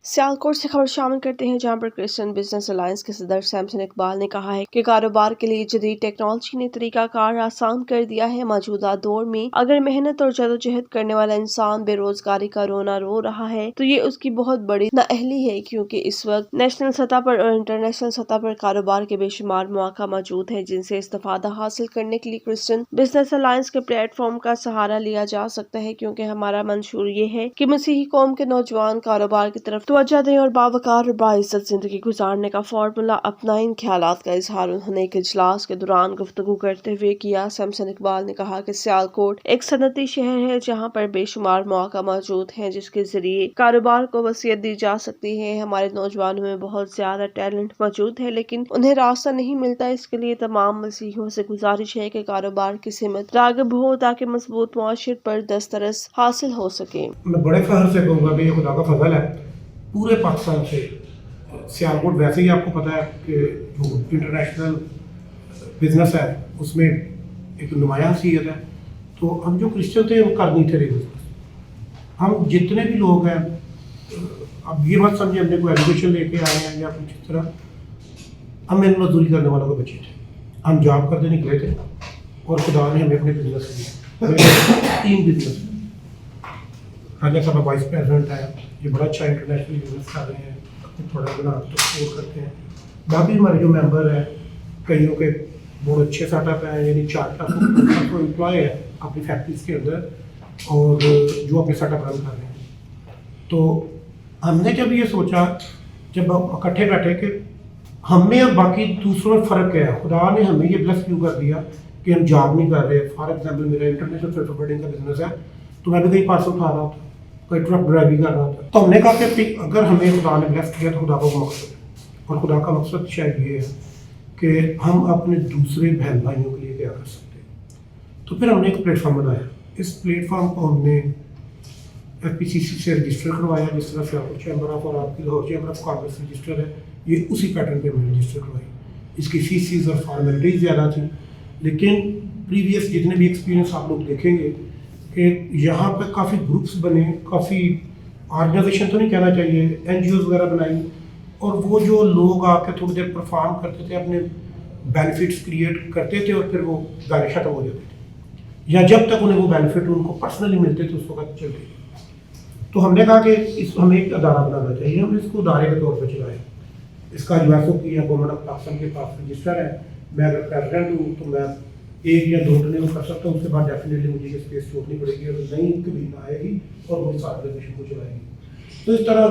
सियालकोट से खबर शामिल करते हैं, जहां पर क्रिश्चियन बिजनेस अलायंस के सदर सैमसन इकबाल ने कहा है कि कारोबार के लिए जदीद टेक्नोलॉजी ने तरीकाकार आसान कर दिया है। मौजूदा दौर में अगर मेहनत और जदोजहद करने वाला इंसान बेरोजगारी का रोना रो रहा है तो ये उसकी बहुत बड़ी नाअहली है, क्योंकि इस वक्त नेशनल सतह पर और इंटरनेशनल सतह पर कारोबार के बेशुमार मौका मौजूद है, जिनसे इस्तेफादा हासिल करने के लिए क्रिश्चियन बिजनेस अलायंस के प्लेटफॉर्म का सहारा लिया जा सकता है। क्योंकि हमारा मंशूर ये है कि मसीही कौम के नौजवान कारोबार की तरफ तवज्जो दें और बावकार और बाइज्जत जिंदगी गुजारने का फॉर्मूला अपनाएं। इन ख्यालात का इजहार उन्होंने एक इजलास के दौरान गुफ्तगू करते हुए किया। सैमसन इकबाल ने कहा कि सियालकोट एक सनती शहर है जहाँ पर बेशुमार मौका मौजूद हैं, जिसके जरिए कारोबार को वसीयत दी जा सकती है। हमारे नौजवानों में बहुत ज्यादा टैलेंट मौजूद है, लेकिन उन्हें रास्ता नहीं मिलता। इसके लिए तमाम मसीहियों से गुजारिश है कि कारोबार की सिमत राग़िब हो ताकि मजबूत मुआशरत पर दस्तरस हासिल हो सके। मैं बड़े फख्र से कहूँगा कि ये खुदा का फजल है पूरे पाकिस्तान से। सियालकोट वैसे ही आपको पता है कि जो इंटरनेशनल बिजनेस है उसमें एक नुमायां हैसियत है, तो हम जो क्रिश्चियन थे वो कर नहीं थे बिजनेस। हम जितने भी लोग हैं, अब ये मत समझे हमने कोई एजुकेशन लेके आए हैं या कुछ इस तरह, हम इन मजदूरी करने वालों के बच्चे थे। हम जॉब करते निकले थे और खुदा ने हमें अपने बिजनेस दिया। 3 बिजनेस, राजा साहब वाइस प्रेसिडेंट है, ये बड़ा अच्छा इंटरनेशनल बिजनेस कर रहे हैं, अपने प्रोडक्ट बना तो एक्सपोर्ट करते हैं। बाकी हमारे जो मेंबर हैं कईयों के बहुत अच्छे सेटअप हैं, यानी 4 लाख एम्प्लॉय है अपनी फैक्ट्रीज के अंदर और जो अपने सेटअप रन कर रहे हैं। तो हमने जब ये सोचा, जब हम इकट्ठे बैठे कि हमें और बाकी दूसरों में फ़र्क क्या है, खुदा ने हमें ये ब्लेस क्यों कर दिया कि हम जॉब नहीं कर रहे। फॉर एग्जाम्पल मेरा इंटरनेशनल फ्रेट फॉरवर्डिंग का बिजनेस है, तो मैं भी कहीं पार्सल उठा रहा था, कोई ट्रक ड्राइविंग कर रहा था। तो हमने कहा कि अगर हमें खुदा ने ब्लेस किया तो खुदा का मकसद है, और खुदा का मकसद शायद ये है कि हम अपने दूसरे बहन भाइयों के लिए क्या कर सकते हैं। तो फिर हमने एक प्लेटफॉर्म बनाया। इस प्लेटफॉर्म को हमने FPCC से रजिस्टर करवाया, जिस तरह से चैम्बर ऑफ और आपकी Lahore chamber of commerce register है, ये उसी पैटर्न पे हमने रजिस्टर करवाई। इसकी फीसिस और फॉर्मेलिटीज़ ज़्यादा थी, लेकिन प्रीवियस जितने भी एक्सपीरियंस आप लोग देखेंगे कि यहाँ पे काफ़ी ग्रुप्स बने, काफ़ी ऑर्गेनाइजेशन तो नहीं कहना चाहिए, NGOs वगैरह बनाई, और वो जो लोग आके थोड़ी देर परफॉर्म करते थे, अपने बेनिफिट्स क्रिएट करते थे और फिर वो गाने ख़त्म हो जाते थे, या जब तक उन्हें वो बेनिफिट उनको पर्सनली मिलते थे उस वक्त चलते थे। तो हमने कहा कि हमें एक अदारा बनाना चाहिए, हमने इसको अदारे के तौर पर चलाया। इसका USOP या गवर्नमेंट ऑफ पाकिस्तान के पास रजिस्टर है। मैं अगर प्रेसिडेंट हूँ तो मैं 1 या 2 घंटे में कर सकता हूँ, उसके बाद डेफिनेटली मुझे ये स्पेस छोड़नी पड़ेगी और नई कबीना आएगी और वो इस ऑर्गेनाइजेशन को चलाएगी। तो इस तरह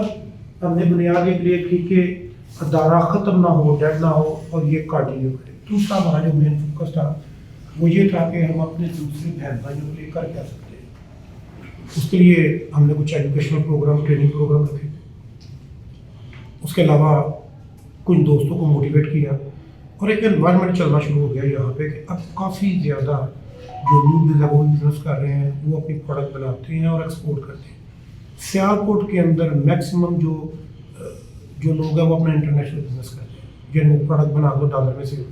हमने बुनियाद एक लिए की कि अदारा ख़त्म ना हो, डेड ना हो और ये कंटिन्यू करे। दूसरा हमारा जो मेन फोकस था वो ये था कि हम अपने दूसरे बहन भाइयों के लिए कर क्या सकते हैं। उसके लिए हमने कुछ एजुकेशनल प्रोग्राम, ट्रेनिंग प्रोग्राम रखे। उसके अलावा कुछ दोस्तों को मोटिवेट किया और एक एनवायरनमेंट चलना शुरू हो गया यहाँ पे कि अब काफ़ी ज़्यादा जो न्यू वो बिजनेस कर रहे हैं वो अपनी प्रोडक्ट बनाते हैं और एक्सपोर्ट करते हैं। सियालकोट के अंदर मैक्सिमम जो लोग हैं वो अपना इंटरनेशनल बिजनेस करते हैं, जिनमें प्रोडक्ट बना दो डॉलर में से।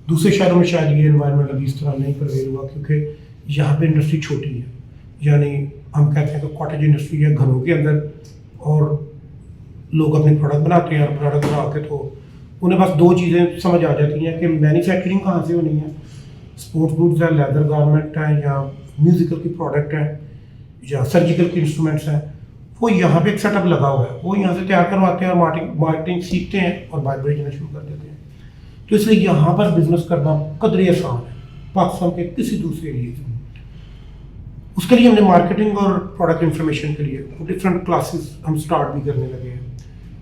दूसरे शहरों में शायद ये एनवायरनमेंट अभी इस तरह नहीं प्रिवेल हुआ, क्योंकि यहाँ पे इंडस्ट्री छोटी है, यानी हम कहते हैं कि कॉटेज इंडस्ट्री है घरों के अंदर, और लोग अपने प्रोडक्ट बनाते हैं और प्रोडक्ट बना के तो उन्हें बस 2 चीज़ें समझ आ जाती हैं कि मैन्युफैक्चरिंग कहाँ से होनी है, स्पोर्ट्स गुड्स है, लेदर गारमेंट है, या म्यूज़िकल की प्रोडक्ट है, या सर्जिकल के इंस्ट्रूमेंट्स हैं। वो यहाँ पे एक सेटअप लगा हुआ है, वो यहाँ से तैयार करवाते हैं और मार्केटिंग सीखते हैं और बाहर भेजना शुरू कर देते हैं। तो इसलिए यहाँ पर बिजनेस करना कदरे आसान है पाकिस्तान के किसी दूसरे एरिए से। उसके लिए हमने मार्केटिंग और प्रोडक्ट इंफॉर्मेशन के लिए डिफरेंट क्लासेस हम स्टार्ट भी करने लगे हैं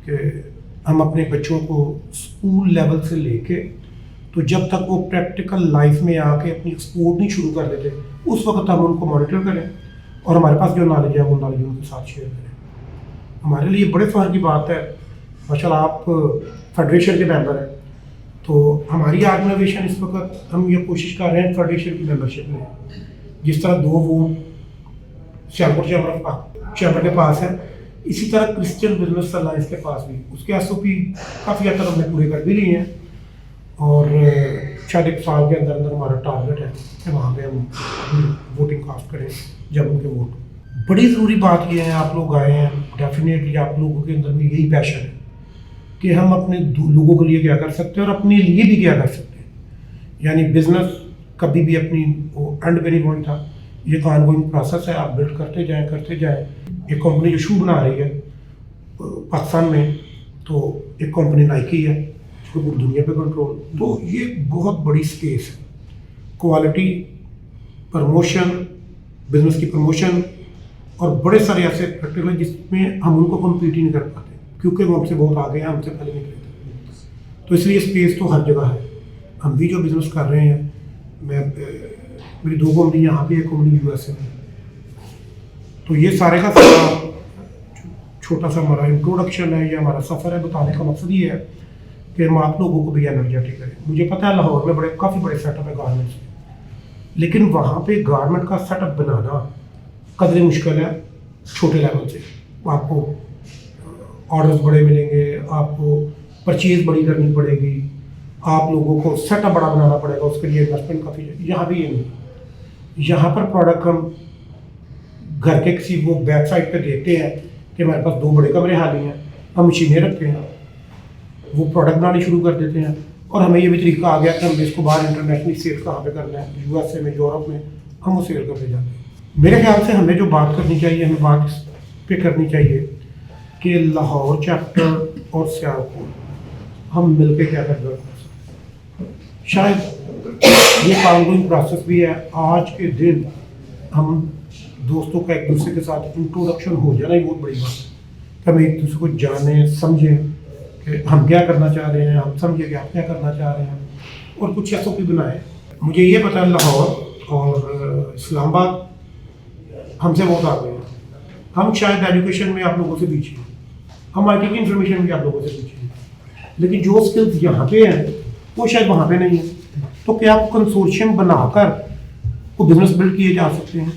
कि हम अपने बच्चों को स्कूल लेवल से लेके तो जब तक वो प्रैक्टिकल लाइफ में आके अपनी एक्सपोर्ट नहीं शुरू कर देते उस वक्त हम उनको मॉनिटर करें और हमारे पास जो नॉलेज है वो नॉलेज उनके साथ शेयर करें। हमारे लिए बड़े फ़ख्र की बात है, माशाल्लाह आप फेडरेशन के मेंबर हैं, तो हमारी ऑर्गेनाइजेशन इस वक्त हम ये कोशिश कर रहे हैं फेडरेशन की मेंबरशिप में। जिस तरह 2 वोट सियालकोट चैम्बर के पास है, इसी तरह क्रिश्चियन बिजनेस अलायंस के पास भी उसके SOP काफ़ी हद तक हमने पूरे कर भी लिए हैं, और शायद 1 साल के अंदर अंदर हमारा टारगेट है कि वहाँ पे हम वोटिंग कास्ट करें जब उनके वोट। बड़ी ज़रूरी बात यह है, आप लोग आए हैं, डेफिनेटली आप लोगों के अंदर में यही पैशन है कि हम अपने लोगों के लिए क्या कर सकते हैं और अपने लिए भी क्या कर सकते हैं। यानी बिजनेस कभी भी अपनी वो एंड पे नहीं पॉइंट था, ये तो ऑनगोइंग प्रोसेस है, आप बिल्ड करते जाएं। एक कंपनी जो शू बना रही है पाकिस्तान में, तो एक कंपनी नाइकी है, उसको पूरी दुनिया पे कंट्रोल, तो ये बहुत बड़ी स्पेस है। क्वालिटी, प्रमोशन, बिजनेस की प्रमोशन और बड़े सारे ऐसे फैक्टर हैं जिसमें हम उनको कम्पीट ही नहीं कर पाते क्योंकि वो हमसे बहुत आगे हैं, हमसे पहले निकले थे। तो इसलिए स्पेस तो हर जगह है। हम भी जो बिज़नेस कर रहे हैं, मेरी 2 कंपनी यहाँ पे, एक कंपनी यूएसए में। तो ये सारे का सारा छोटा सा हमारा इंट्रोडक्शन है, ये हमारा सफ़र है। बताने का मकसद ये है कि हम आप लोगों को भी एनर्जेटिक करें। मुझे पता है लाहौर में काफ़ी बड़े सेटअप है गारमेंट्स के, लेकिन वहाँ पे गारमेंट का सेटअप बनाना कदरे मुश्किल है छोटे लेवल से। आपको ऑर्डर्स बड़े मिलेंगे, आपको परचेज बड़ी करनी पड़ेगी, आप लोगों को सेटअप बड़ा बनाना पड़ेगा, उसके लिए इन्वेस्टमेंट काफ़ी। यहाँ भी ये नहीं। यहाँ पर प्रोडक्ट हम घर के किसी वो बैक साइड पे देखते हैं कि हमारे पास 2 बड़े कमरे खाली हैं, हम मशीनें रखते हैं, वो प्रोडक्ट बनानी शुरू कर देते हैं। और हमें ये भी तरीका आ गया कि हमें इसको बाहर इंटरनेशनली सेल कहाँ पे करना है, यूएसए में, यूरोप में हम वो सेल करते जाते हैं। मेरे ख्याल से हमें जो बात करनी चाहिए, हमें बात इस पे करनी चाहिए कि लाहौर चैप्टर और सियालकोट हम मिल के क्या कर सकते हैं। शायद ये ऑनगोइंग प्रोसेस भी है। आज के दिन हम दोस्तों का एक दूसरे के साथ इंट्रोडक्शन हो जाना ही बहुत बड़ी बात है कि हम एक दूसरे को जाने, समझें कि हम क्या करना चाह रहे हैं, हम समझें कि आप क्या करना चाह रहे हैं, और कुछ SOP बनाए। मुझे ये पता है लाहौर और इस्लामाबाद हमसे बहुत आगे हैं। हम शायद एजुकेशन में आप लोगों से पीछे हैं, हम IT की इंफॉर्मेशन में आप लोगों से पीछे हैं, लेकिन जो स्किल्स यहाँ पे हैं वो शायद वहाँ पे नहीं है। तो क्या आप कंसोर्शियम बनाकर वो बिजनेस बिल्ड किए जा सकते हैं।